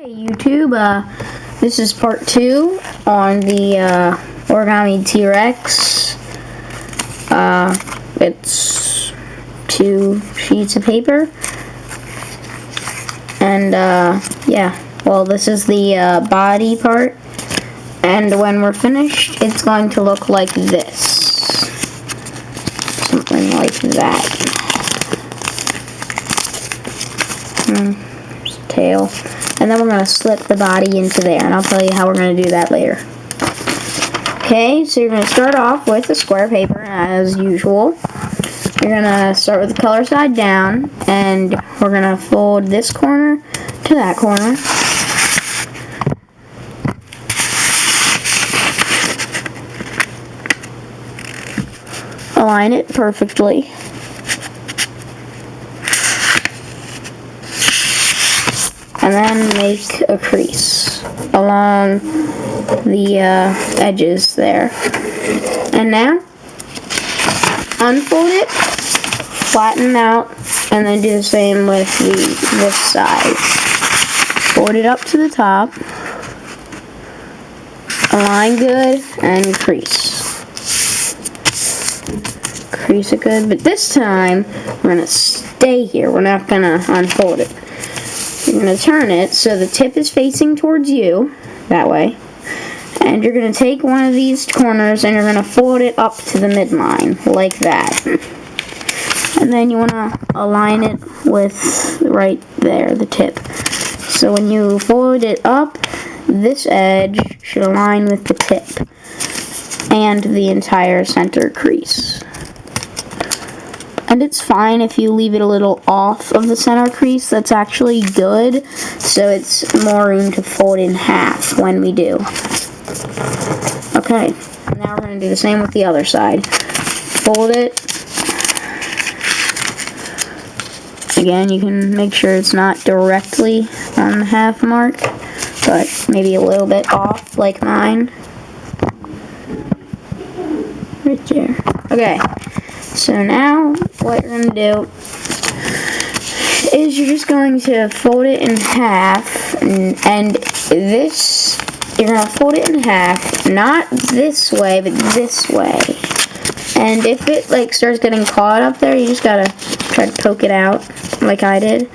Hey YouTube, this is part 2 on the Origami T-Rex. It's 2 sheets of paper. And yeah, well, this is the body part. And when we're finished, it's going to look like this. Something like that. Tail. And then we're going to slip the body into there, and I'll tell you how we're going to do that later. Okay, so you're going to start off with the square paper as usual. You're going to start with the color side down, and we're going to fold this corner to that corner. Align it perfectly. And then make a crease along the edges there. And now, unfold it, flatten out, and then do the same with this side. Fold it up to the top, align good, and crease. Crease it good, but this time, we're going to stay here. We're not going to unfold it. You're going to turn it so the tip is facing towards you, that way. And you're going to take one of these corners and you're going to fold it up to the midline, like that. And then you want to align it with right there, the tip. So when you fold it up, this edge should align with the tip and the entire center crease. And it's fine if you leave it a little off of the center crease. That's actually good, so it's more room to fold in half when we do. Okay, now we're going to do the same with the other side. Fold it. Again, you can make sure it's not directly on the half mark, but maybe a little bit off, like mine. Right there. Okay. So now, what you're going to do is you're just going to fold it in half, and this, you're going to fold it in half, not this way, but this way. And if it, like, starts getting caught up there, you just got to try to poke it out, like I did.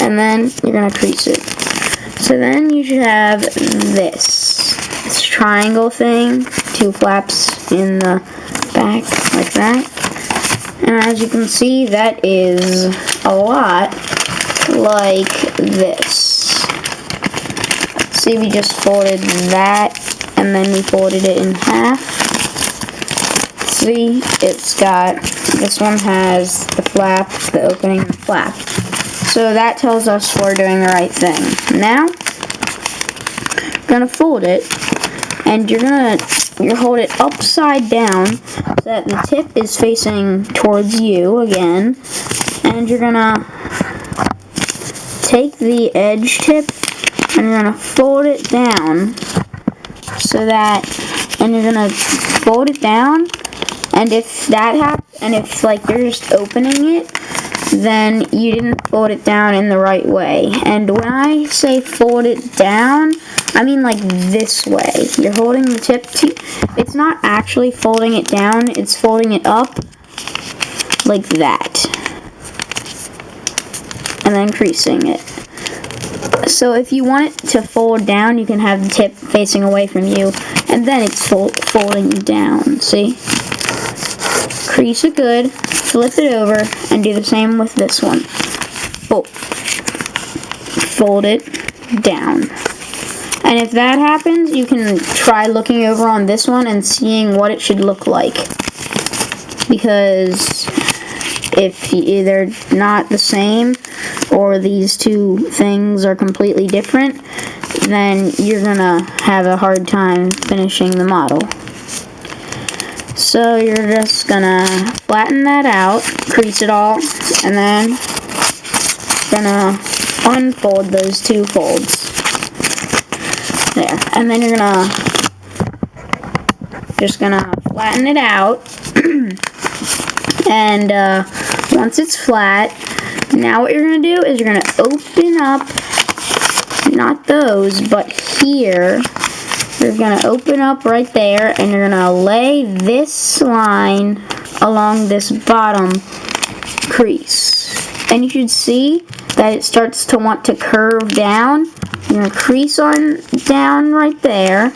And then you're going to crease it. So then you should have this triangle thing, 2 flaps in the back, like that. And as you can see, that is a lot like this. See, we just folded that, and then we folded it in half. See, it's got, this one has the flap, the opening, and the flap. So that tells us we're doing the right thing. Now, you're going to fold it, and you're going to hold it upside down so that the tip is facing towards you again. And you're going to take the edge tip and you're going to fold it down so that, and you're going to fold it down, and if that happens, and if like you're just opening it, then you didn't fold it down in the right way. And when I say fold it down, I mean like this way. You're holding the tip to, it's not actually folding it down, it's folding it up like that. And then creasing it. So if you want it to fold down, you can have the tip facing away from you, and then it's folding down, see? Crease it good, flip it over, and do the same with this one. Fold it down. And if that happens, you can try looking over on this one and seeing what it should look like. Because if they're not the same, or these two things are completely different, then you're gonna have a hard time finishing the model. So you're just gonna flatten that out, crease it all, and then gonna unfold those 2 folds. There. And then you're gonna flatten it out. And once it's flat, now what you're gonna do is you're gonna open up not those, but here, you're gonna open up right there, and you're gonna lay this line along this bottom crease. And you should see that it starts to want to curve down. You're gonna crease on down right there,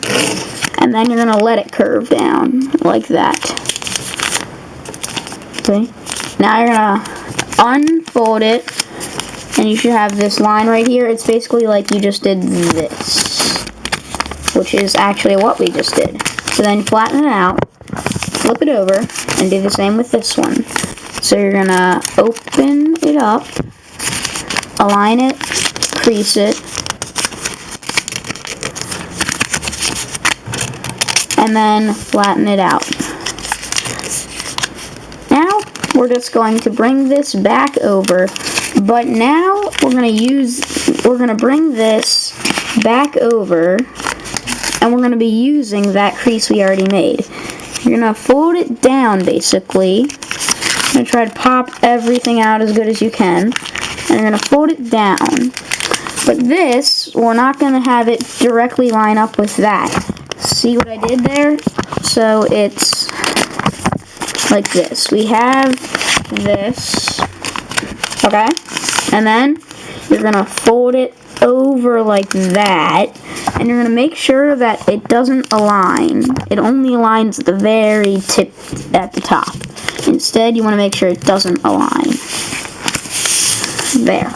and then you're gonna let it curve down like that. Okay. Now you're gonna unfold it, and you should have this line right here. It's basically like you just did this, which is actually what we just did. So then flatten it out, flip it over, and do the same with this one. So you're gonna open it up, align it, crease it, and then flatten it out. Now we're just going to bring this back over, but now we're gonna bring this back over, and we're gonna be using that crease we already made. You're gonna fold it down basically. I'm gonna try to pop everything out as good as you can, and you're gonna fold it down. But this, we're not gonna have it directly line up with that. See what I did there? So it's like this. We have this, okay? And then you're gonna fold it over like that, and you're gonna make sure that it doesn't align. It only aligns the very tip at the top. Instead, you want to make sure it doesn't align. There.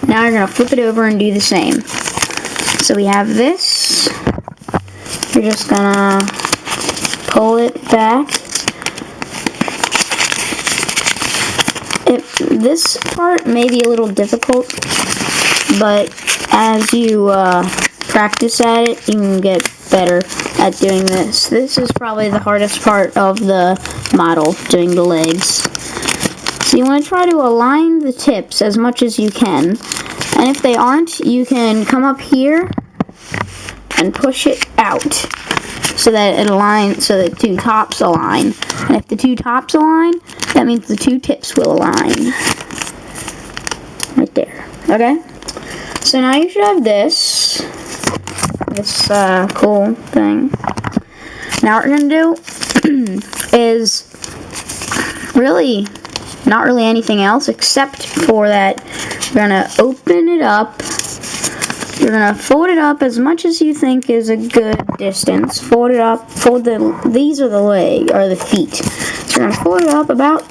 Now you're going to flip it over and do the same. So we have this. You're just going to pull it back. This part may be a little difficult, but as you practice at it, you can get better at doing this. This is probably the hardest part of the model, doing the legs. So you want to try to align the tips as much as you can. And if they aren't, you can come up here and push it out so that it aligns, so the two tops align. And if the two tops align, that means the two tips will align. Right there. Okay? So now you should have this cool thing. Now what we're gonna do is really not really anything else except for that. We're gonna open it up. You're gonna fold it up as much as you think is a good distance. Fold it up. These are the leg or the feet. So you're gonna fold it up about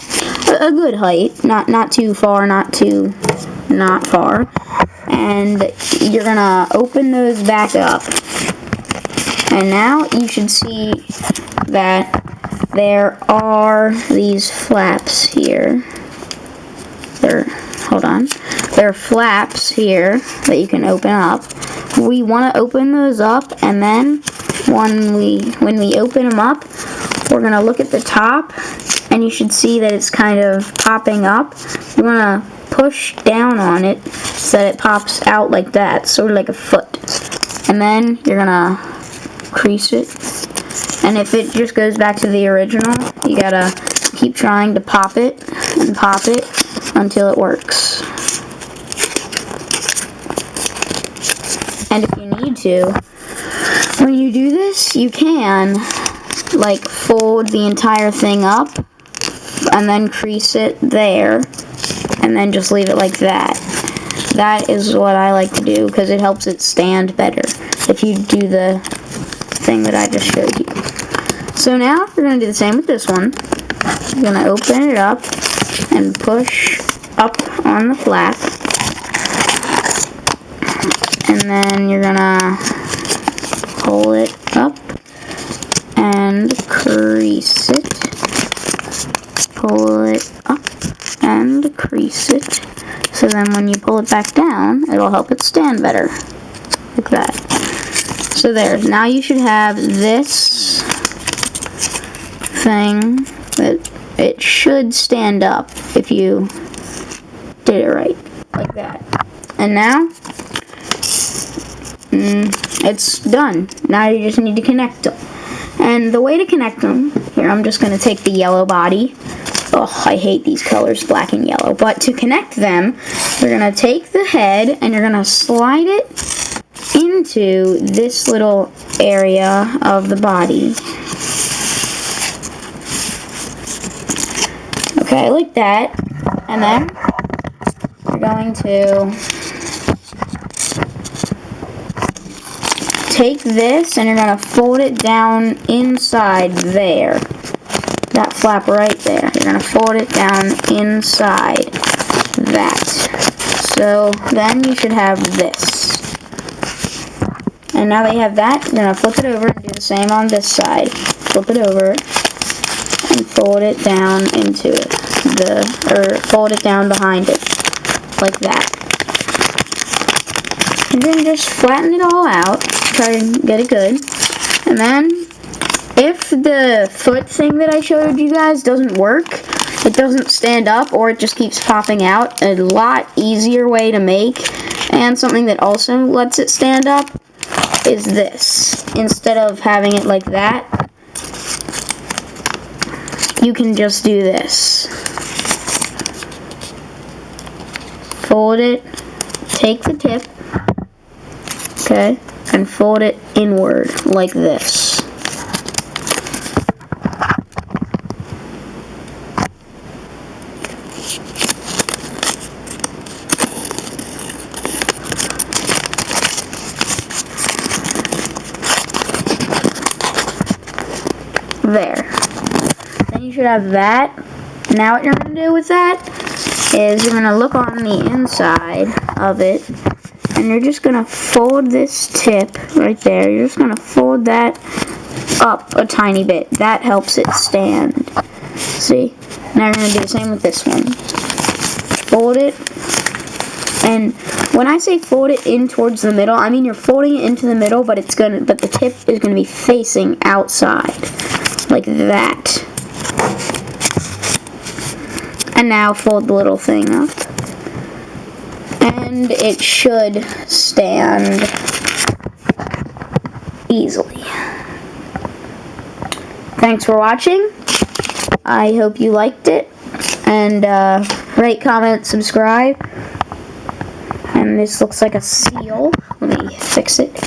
a good height, not too far, not far. And you're gonna open those back up. And now you should see that there are these flaps here. There are flaps here that you can open up. We want to open those up, and then when we open them up, we're gonna look at the top, and you should see that it's kind of popping up. You want to push down on it so that it pops out like that, sort of like a foot. And then you're gonna crease it. And if it just goes back to the original, you gotta keep trying to pop it and pop it until it works. And if you need to, when you do this, you can like fold the entire thing up and then crease it there, and then just leave it like that. That is what I like to do because it helps it stand better if you do the thing that I just showed you. So now we're going to do the same with this one. You're going to open it up and push up on the flap, and then you're going to pull it up and crease it. Pull it up and crease it. So then when you pull it back down, it'll help it stand better. Like that. So there. Now you should have this thing that it should stand up if you did it right. Like that. And now it's done. Now you just need to connect them. And the way to connect them, here I'm just going to take the yellow body. Oh, I hate these colors, black and yellow. But to connect them, You're gonna take the head and you're gonna slide it into this little area of the body. Okay, like that. And then you're going to take this and you're going to fold it down inside there. That flap right there. You're going to fold it down inside that. So then you should have this. And now that you have that, you're going to flip it over and do the same on this side. Flip it over and fold it down into it. Or fold it down behind it. Like that. And then just flatten it all out. Try to get it good. And then, if the foot thing that I showed you guys doesn't work, it doesn't stand up, or it just keeps popping out, a lot easier way to make, and something that also lets it stand up, is this. Instead of having it like that, you can just do this. Fold it, take the tip, okay, and fold it inward like this. There. Then you should have that. Now what you're going to do with that is you're going to look on the inside of it, and you're just going to fold this tip right there. You're just going to fold that up a tiny bit. That helps it stand. See? Now you're going to do the same with this one. Fold it. And when I say fold it in towards the middle, I mean you're folding it into the middle, but the tip is going to be facing outside. Like that. And now fold the little thing up. And it should stand easily. Thanks for watching. I hope you liked it. And rate, comment, subscribe. And this looks like a seal. Let me fix it.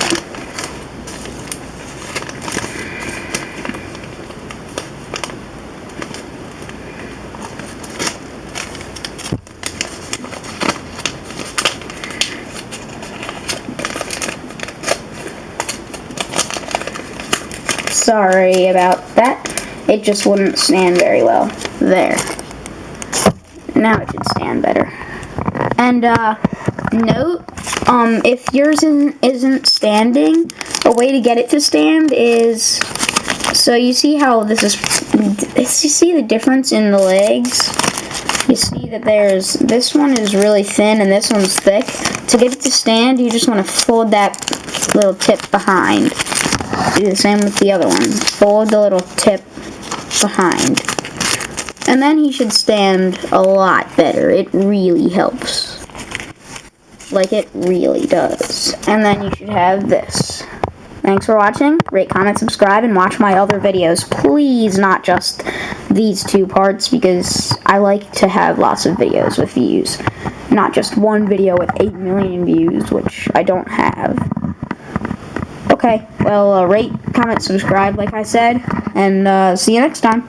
Sorry about that. It just wouldn't stand very well. There. Now it should stand better. And note, if yours isn't standing, a way to get it to stand is, so you see how this is, you see the difference in the legs? You see that this one is really thin and this one's thick. To get it to stand, you just want to fold that little tip behind. Do the same with the other one. Fold the little tip behind. And then he should stand a lot better. It really helps. Like it really does. And then you should have this. Thanks for watching. Rate, comment, subscribe, and watch my other videos. Please, not just these two parts, because I like to have lots of videos with views. Not just one video with 8 million views, which I don't have. Okay, well, rate, comment, subscribe, like I said, and see you next time.